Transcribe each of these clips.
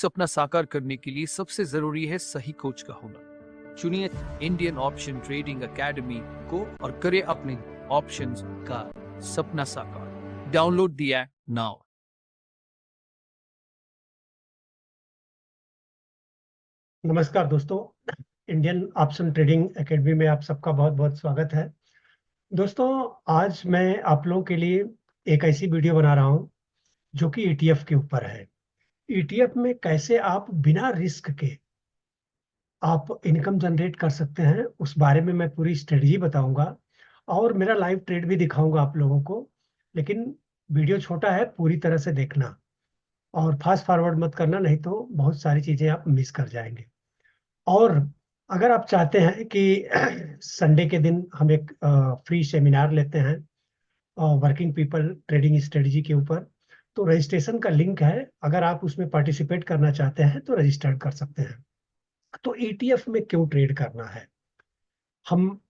सपना साकार करने के लिए सबसे जरूरी है सही कोच का होना। चुनिए इंडियन ऑप्शन ट्रेडिंग एकेडमी को और करें अपने ऑप्शंस का सपना साकार। Download the app now. नमस्कार दोस्तों, इंडियन ऑप्शन ट्रेडिंग एकेडमी में आप सबका बहुत बहुत स्वागत है। दोस्तों, आज मैं आप लोगों के लिए एक ऐसी वीडियो बना रहा हूं जो कि ईटीएफ के ऊपर है। ईटीएफ में कैसे आप बिना रिस्क के आप इनकम जनरेट कर सकते हैं, उस बारे में मैं पूरी स्ट्रेटजी बताऊंगा और मेरा लाइव ट्रेड भी दिखाऊंगा आप लोगों को। लेकिन वीडियो छोटा है, पूरी तरह से देखना और फास्ट फॉरवर्ड मत करना, नहीं तो बहुत सारी चीजें आप मिस कर जाएंगे। और अगर आप चाहते हैं कि संडे के दिन हम एक फ्री सेमिनार लेते हैं वर्किंग पीपल ट्रेडिंग स्ट्रेटजी के ऊपर, तो रजिस्ट्रेशन का लिंक है। अगर आप उसमें पार्टिसिपेट करना चाहते हैं तो रजिस्टर कर सकते हैं। तो ईटीएफ में क्यों ट्रेड करना है? हम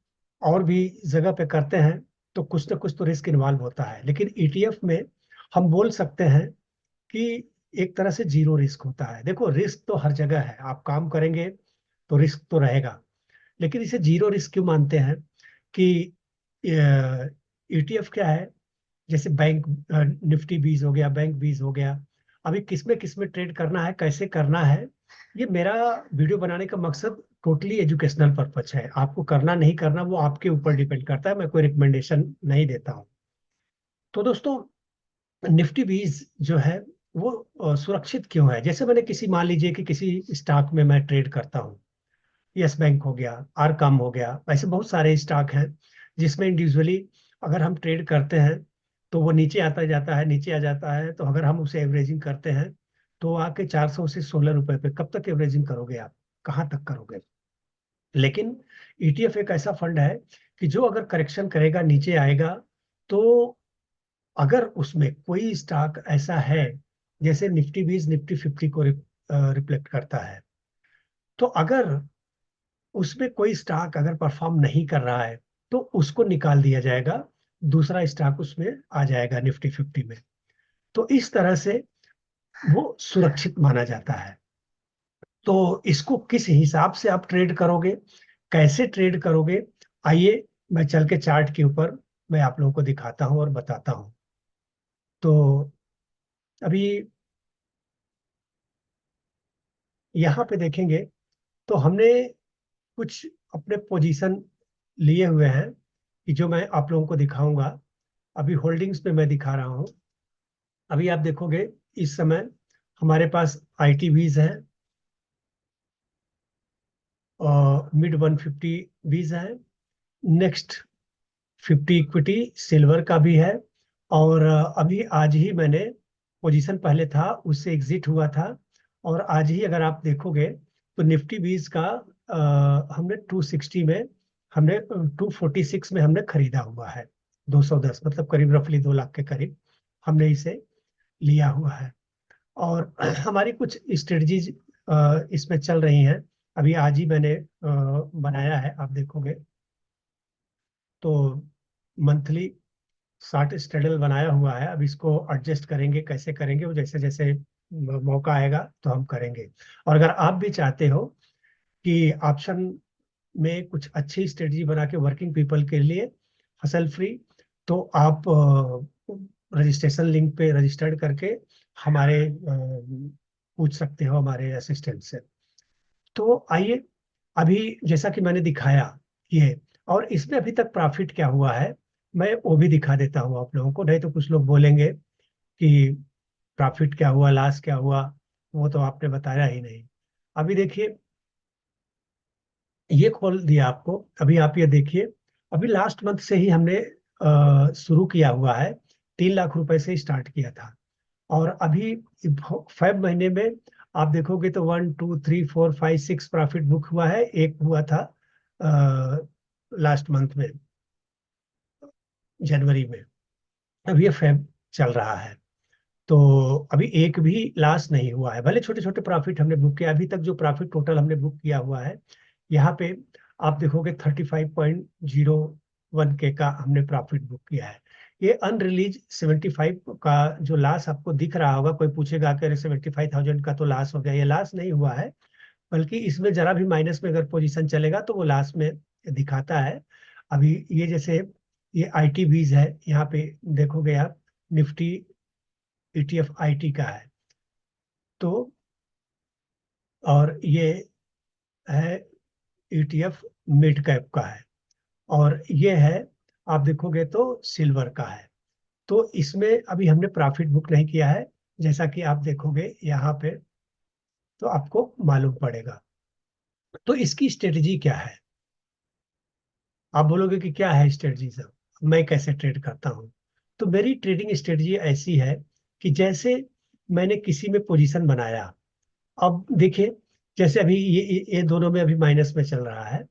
और भी जगह पे करते हैं तो कुछ ना कुछ तो रिस्क इन्वॉल्व होता है, लेकिन ईटीएफ में हम बोल सकते हैं कि एक तरह से जीरो रिस्क होता है। देखो, रिस्क तो हर जगह है, आप काम करेंगे तो रिस्क तो रहेगा, लेकिन इसे जीरो रिस्क क्यों मानते हैं? कि ईटीएफ क्या है? जैसे बैंक निफ्टी 20 हो गया, बैंक 20 हो गया। अभी किसमें किसमें ट्रेड करना है, कैसे करना है, ये मेरा वीडियो बनाने का मकसद टोटली एजुकेशनल पर्पज है। आपको करना नहीं करना वो आपके ऊपर डिपेंड करता है, मैं कोई रिकमेंडेशन नहीं देता हूँ। तो दोस्तों, निफ्टी 20 जो है वो सुरक्षित क्यों है? जैसे मैंने मान लीजिए कि किसी स्टॉक में मैं ट्रेड करता हूँ, यस बैंक हो गया, आरकाम हो गया, ऐसे बहुत सारे स्टॉक हैं जिसमें इंडिविजुअली अगर हम ट्रेड करते हैं तो वो नीचे आता जाता है, नीचे आ जाता है। तो अगर हम उसे एवरेजिंग करते हैं तो आके 400 से 16 रुपए पे कब तक एवरेजिंग करोगे आप? कहाँ तक करोगे? लेकिन ईटीएफ एक ऐसा फंड है कि जो अगर करेक्शन करेगा, नीचे आएगा, तो अगर उसमें कोई स्टॉक ऐसा है, जैसे निफ्टी 20 निफ्टी 50 को रिफ्लेक्ट करता है, तो अगर उसमें कोई स्टॉक अगर परफॉर्म नहीं कर रहा है तो उसको निकाल दिया जाएगा, दूसरा स्टॉक उसमें आ जाएगा निफ्टी 50 में। तो इस तरह से वो सुरक्षित माना जाता है। तो इसको किस हिसाब से आप ट्रेड करोगे, कैसे ट्रेड करोगे, आइए मैं चल के चार्ट के ऊपर मैं आप लोगों को दिखाता हूं और बताता हूं। तो अभी यहाँ पे देखेंगे तो हमने कुछ अपने पोजीशन लिए हुए हैं कि जो मैं आप लोगों को दिखाऊंगा। अभी होल्डिंग्स पे मैं दिखा रहा हूं। अभी आप देखोगे इस समय हमारे पास आईटीवीज है और मिड 150 वीज है। नेक्स्ट 50 इक्विटी सिल्वर का भी है। और अभी आज ही मैंने पोजीशन पहले था उससे एग्जिट हुआ था, और आज ही अगर आप देखोगे तो निफ्टी 20 का हमने 260 में, हमने 246 में हमने खरीदा हुआ है। 210 मतलब करीब रफली 2 लाख के करीब हमने इसे लिया हुआ है। और हमारी कुछ स्ट्रेटजीज इसमें चल रही हैं। अभी आज ही मैंने बनाया है, आप देखोगे तो मंथली 60 स्ट्रेडल बनाया हुआ है। अब इसको एडजस्ट करेंगे, कैसे करेंगे वो जैसे जैसे मौका आएगा तो हम करेंगे। और अगर आप भी चाहते हो कि ऑप्शन में कुछ अच्छी स्ट्रेटजी बना के वर्किंग पीपल के लिए हसल फ्री, तो आप रजिस्ट्रेशन लिंक पे रजिस्टर्ड करके हमारे पूछ सकते हो हमारे असिस्टेंट से। तो आइए, अभी जैसा कि मैंने दिखाया ये, और इसमें अभी तक प्रॉफिट क्या हुआ है मैं वो भी दिखा देता हूँ आप लोगों को। नहीं तो कुछ लोग बोलेंगे कि प्रॉफिट क्या हुआ, लॉस क्या हुआ, वो तो आपने बताया ही नहीं। अभी देखिए, ये खोल दिया आपको, अभी आप ये देखिए। अभी लास्ट मंथ से ही हमने शुरू किया हुआ है, 3 लाख रुपए से स्टार्ट किया था। और अभी फेब महीने में आप देखोगे तो 1 2 3 4 5 6 प्रॉफिट बुक हुआ है। एक हुआ था लास्ट मंथ में, जनवरी में। अब ये फेब चल रहा है, तो अभी एक भी लॉस नहीं हुआ है। भले छोटे छोटे प्रॉफिट हमने बुक किया, अभी तक जो प्रॉफिट टोटल हमने बुक किया हुआ है यहाँ पे आप देखोगे 35.01 के का हमने प्रॉफिट बुक किया है। ये अनरिलीज 75 का जो लॉस आपको दिख रहा होगा, कोई पूछेगा कि अरे 75,000 का तो लॉस हो गया, ये लॉस नहीं हुआ है, बल्कि इसमें जरा भी माइनस में अगर पोजीशन चलेगा तो वो लॉस में दिखाता है। अभी ये जैसे ये आईटी बीज है, यहाँ पे देखोगे आप निफ्टी ETF आईटी का है, तो और ये है ETF मिड कैप का है, और ये है आप देखोगे तो सिल्वर का है। तो इसमें अभी हमने प्रॉफिट बुक नहीं किया है, जैसा कि आप देखोगे यहाँ पे तो आपको मालूम पड़ेगा। तो इसकी स्ट्रेटजी क्या है? आप बोलोगे कि क्या है स्ट्रेटजी सर, मैं कैसे ट्रेड करता हूँ? तो मेरी ट्रेडिंग स्ट्रेटजी ऐसी है कि जैसे मैंने किसी में पोजीशन बनाया, अब देखिए जैसे अभी ये दोनों में अभी माइनस में चल रहा है,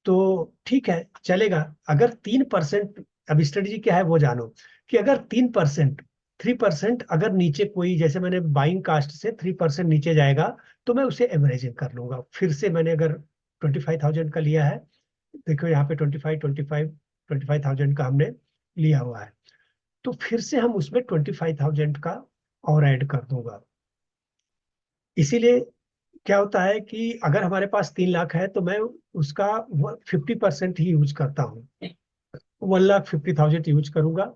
तो ठीक है चलेगा। अगर 3%, अब स्ट्रेटजी क्या है वो जानो, कि अगर 3% अगर नीचे कोई, जैसे मैंने बाइंग कास्ट से 3% नीचे जाएगा तो मैं उसे एवरेजिंग कर लूंगा। फिर से मैंने अगर 25,000 का लिया है, देखो यहाँ पे 25,000 का हमने लिया हुआ है, तो फिर से हम उसमें 25,000 का और ऐड कर दूंगा। इसीलिए क्या होता है कि अगर हमारे पास 3 लाख है तो मैं उसका 50% ही यूज करता हूँ, 1,50,000 यूज करूंगा,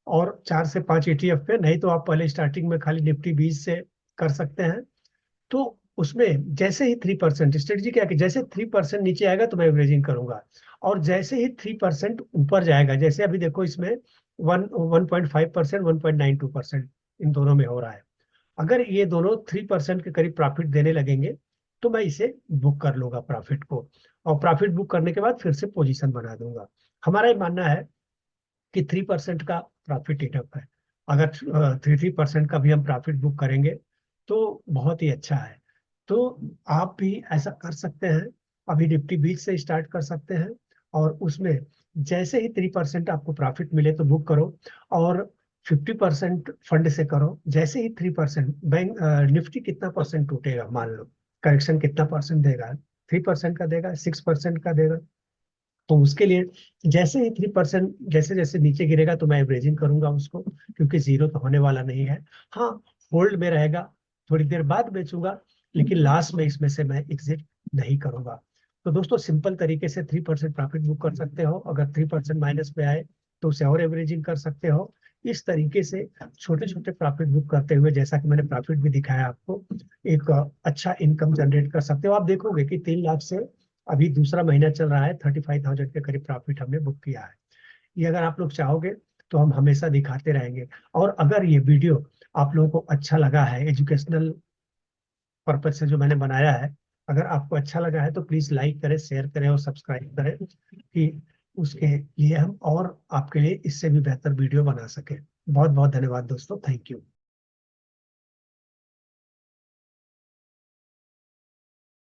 और 4 से 5 ETF पे। नहीं तो आप पहले स्टार्टिंग में खाली निफ्टी 20 से कर सकते हैं। तो उसमें जैसे ही 3%, स्ट्रेटजी क्या है कि जैसे 3% नीचे आएगा तो मैं एवरेजिंग करूंगा, और जैसे ही 3% ऊपर जाएगा, जैसे अभी देखो इसमें 1.5%, 1.92% इन दोनों में हो रहा है, अगर ये दोनों 3% के करीब प्रॉफिट देने लगेंगे तो मैं इसे बुक कर लूंगा प्रॉफिट को, और प्रॉफिट बुक करने के बाद फिर से पोजीशन बना दूंगा। हमारा ये मानना है कि 3% का प्रॉफिट इनफ है। अगर 3% का भी हम प्रॉफिट बुक करेंगे तो बहुत ही अच्छा है। तो आप भी ऐसा कर सकते हैं, अभी निफ्टी 20 से स्टार्ट कर सकते हैं, और उसमें जैसे ही 3% आपको प्रॉफिट मिले तो बुक करो, और 50% फंड से करो। जैसे ही 3% बैंक निफ्टी कितना परसेंट टूटेगा, मान लो करेक्शन कितना परसेंट देगा, 3% का देगा, 6% का देगा, तो उसके लिए जैसे ही 3% जैसे जैसे नीचे गिरेगा तो मैं एवरेजिंग करूंगा उसको, क्योंकि जीरो तो होने वाला नहीं है। हाँ, होल्ड में रहेगा, थोड़ी देर बाद बेचूंगा, लेकिन लास्ट में इसमें से मैं एग्जिट नहीं करूंगा। तो दोस्तों सिंपल तरीके से 3% प्रॉफिट बुक कर सकते हो, अगर 3% माइनस में आए तो उसे और एवरेजिंग कर सकते हो। इस तरीके से छोटे छोटे प्रॉफिट बुक करते हुए, जैसा कि मैंने प्रॉफिट भी दिखाया आपको, एक अच्छा इनकम जनरेट कर सकते हो। आप देखोगे कि 3 लाख से अभी दूसरा महीना चल रहा है, 35,000 के करीब प्रॉफिट हमने बुक किया है। ये अगर आप लोग चाहोगे तो हम हमेशा दिखाते रहेंगे। और अगर ये वीडियो आप लोगों को अच्छा लगा है, एजुकेशनल पर्पज से जो मैंने बनाया है, अगर आपको अच्छा लगा है तो प्लीज लाइक करें, शेयर करें और सब्सक्राइब करें, कि उसके लिए हम और आपके लिए इससे भी बेहतर वीडियो बना सके। बहुत बहुत धन्यवाद दोस्तों, थैंक यू।